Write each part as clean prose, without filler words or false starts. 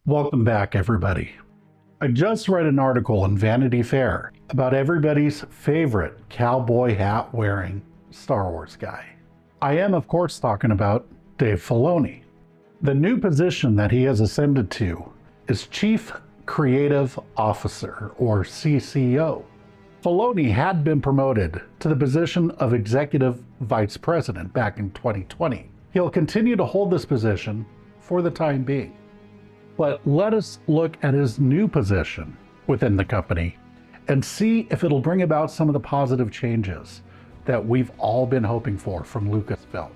Welcome back, everybody. I just read an article in Vanity Fair about everybody's favorite cowboy hat wearing Star Wars guy. I am, of course, talking about Dave Filoni. The new position that he has ascended to is Chief Creative Officer, or CCO. Filoni had been promoted to the position of Executive Vice President back in 2020. He'll continue to hold this position for the time being. But let us look at his new position within the company and see if it'll bring about some of the positive changes that we've all been hoping for from Lucasfilm.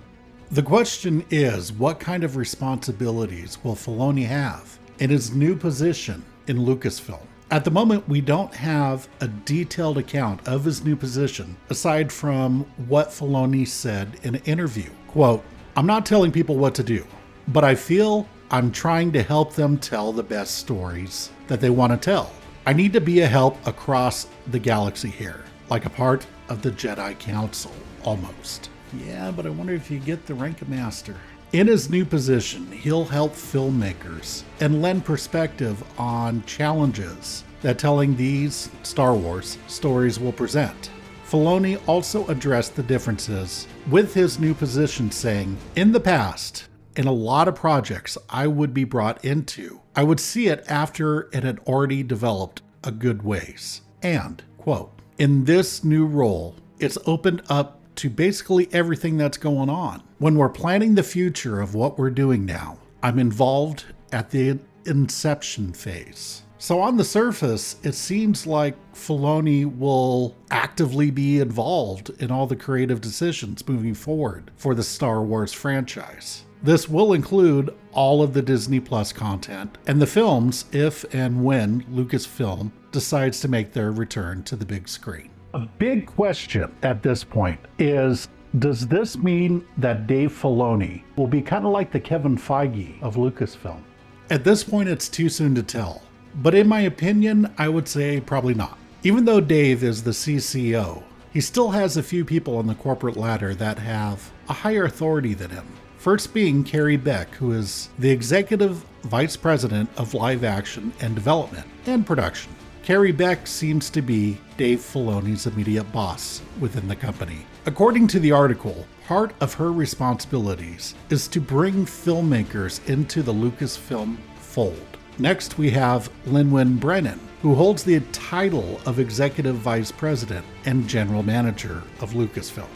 The question is, what kind of responsibilities will Filoni have in his new position in Lucasfilm? At the moment, we don't have a detailed account of his new position, aside from what Filoni said in an interview. Quote, "I'm not telling people what to do, but I feel I'm trying to help them tell the best stories that they want to tell. I need to be a help across the galaxy here, like a part of the Jedi Council, almost." Yeah, but I wonder if you get the rank of Master. In his new position, he'll help filmmakers and lend perspective on challenges that telling these Star Wars stories will present. Filoni also addressed the differences with his new position, saying, "In the past, in a lot of projects I would be brought into, I would see it after it had already developed a good ways. And, quote, in this new role, it's opened up to basically everything that's going on. When we're planning the future of what we're doing now, I'm involved at the inception phase." So on the surface, it seems like Filoni will actively be involved in all the creative decisions moving forward for the Star Wars franchise. This will include all of the Disney Plus content and the films if and when Lucasfilm decides to make their return to the big screen. A big question at this point is, does this mean that Dave Filoni will be kind of like the Kevin Feige of Lucasfilm? At this point, it's too soon to tell. But in my opinion, I would say probably not. Even though Dave is the CCO, he still has a few people on the corporate ladder that have a higher authority than him. First being Carrie Beck, who is the Executive Vice President of Live Action and Development and Production. Carrie Beck seems to be Dave Filoni's immediate boss within the company. According to the article, part of her responsibilities is to bring filmmakers into the Lucasfilm fold. Next, we have Lin-Wen Brennan, who holds the title of Executive Vice President and General Manager of Lucasfilm.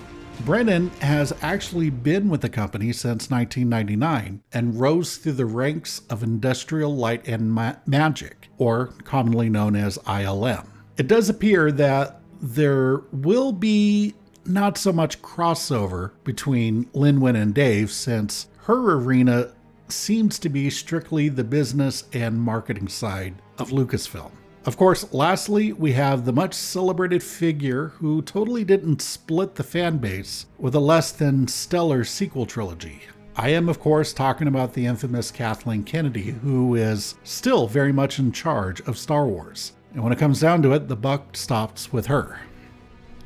Brennan has actually been with the company since 1999 and rose through the ranks of Industrial Light and Magic, or commonly known as ILM. It does appear that there will be not so much crossover between Lin-Wen and Dave, since her arena seems to be strictly the business and marketing side of Lucasfilm. Of course, lastly, we have the much celebrated figure who totally didn't split the fan base with a less than stellar sequel trilogy. I am, of course, talking about the infamous Kathleen Kennedy, who is still very much in charge of Star Wars. And when it comes down to it, the buck stops with her.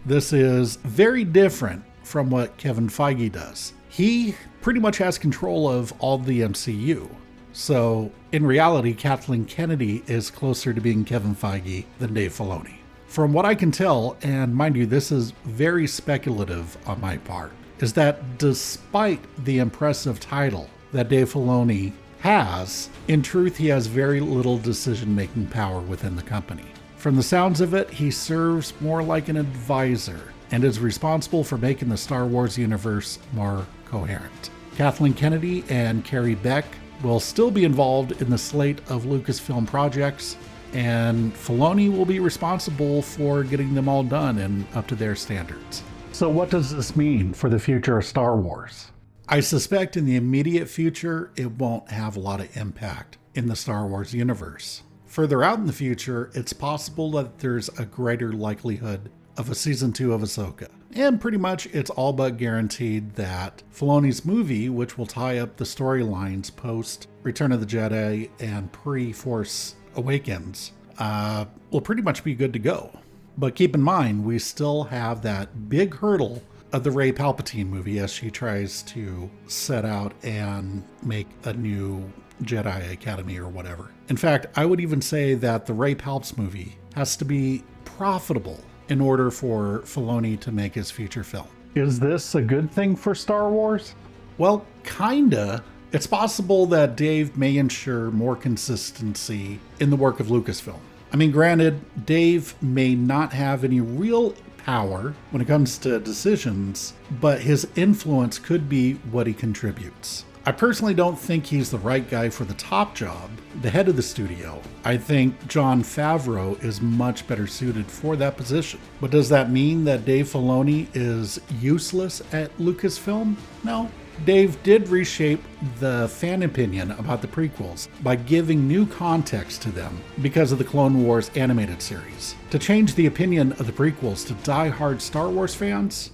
This is very different from what Kevin Feige does. He pretty much has control of all the MCU. So, in reality, Kathleen Kennedy is closer to being Kevin Feige than Dave Filoni. From what I can tell, and mind you, this is very speculative on my part, is that despite the impressive title that Dave Filoni has, in truth, he has very little decision-making power within the company. From the sounds of it, he serves more like an advisor and is responsible for making the Star Wars universe more coherent. Kathleen Kennedy and Carrie Beck will still be involved in the slate of Lucasfilm projects, and Filoni will be responsible for getting them all done and up to their standards. So what does this mean for the future of Star Wars? I suspect in the immediate future, it won't have a lot of impact in the Star Wars universe. Further out in the future, it's possible that there's a greater likelihood of a season 2 of Ahsoka. And pretty much it's all but guaranteed that Filoni's movie, which will tie up the storylines post Return of the Jedi and pre-Force Awakens, will pretty much be good to go. But keep in mind, we still have that big hurdle of the Rey Palpatine movie as she tries to set out and make a new Jedi Academy or whatever. In fact, I would even say that the Ray Palps movie has to be profitable in order for Filoni to make his feature film. Is this a good thing for Star Wars? Well, kinda. It's possible that Dave may ensure more consistency in the work of Lucasfilm. I mean, granted, Dave may not have any real power when it comes to decisions, but his influence could be what he contributes. I personally don't think he's the right guy for the top job, the head of the studio. I think Jon Favreau is much better suited for that position. But does that mean that Dave Filoni is useless at Lucasfilm? No. Dave did reshape the fan opinion about the prequels by giving new context to them because of the Clone Wars animated series. To change the opinion of the prequels to die-hard Star Wars fans,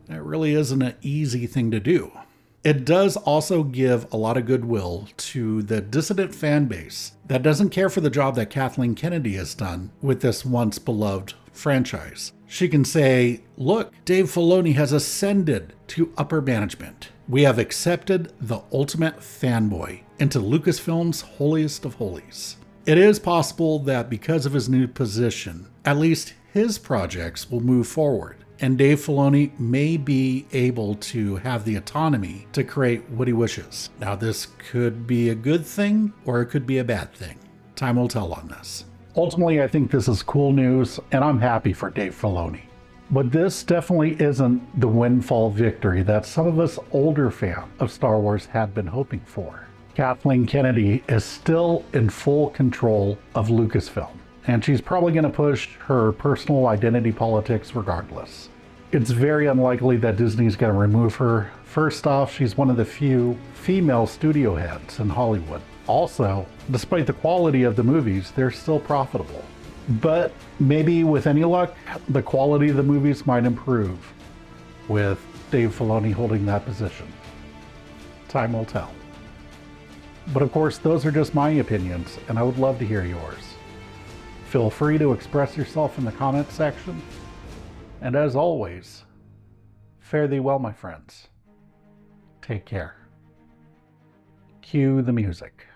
that really isn't an easy thing to do. It does also give a lot of goodwill to the dissident fan base that doesn't care for the job that Kathleen Kennedy has done with this once beloved franchise. She can say, look, Dave Filoni has ascended to upper management. We have accepted the ultimate fanboy into Lucasfilm's holiest of holies. It is possible that because of his new position, at least his projects will move forward, and Dave Filoni may be able to have the autonomy to create what he wishes. Now, this could be a good thing, or it could be a bad thing. Time will tell on this. Ultimately, I think this is cool news, and I'm happy for Dave Filoni. But this definitely isn't the windfall victory that some of us older fans of Star Wars had been hoping for. Kathleen Kennedy is still in full control of Lucasfilm, and she's probably going to push her personal identity politics regardless. It's very unlikely that Disney's going to remove her. First off, she's one of the few female studio heads in Hollywood. Also, despite the quality of the movies, they're still profitable. But maybe with any luck, the quality of the movies might improve with Dave Filoni holding that position. Time will tell. But of course, those are just my opinions, and I would love to hear yours. Feel free to express yourself in the comments section. And as always, fare thee well, my friends. Take care. Cue the music.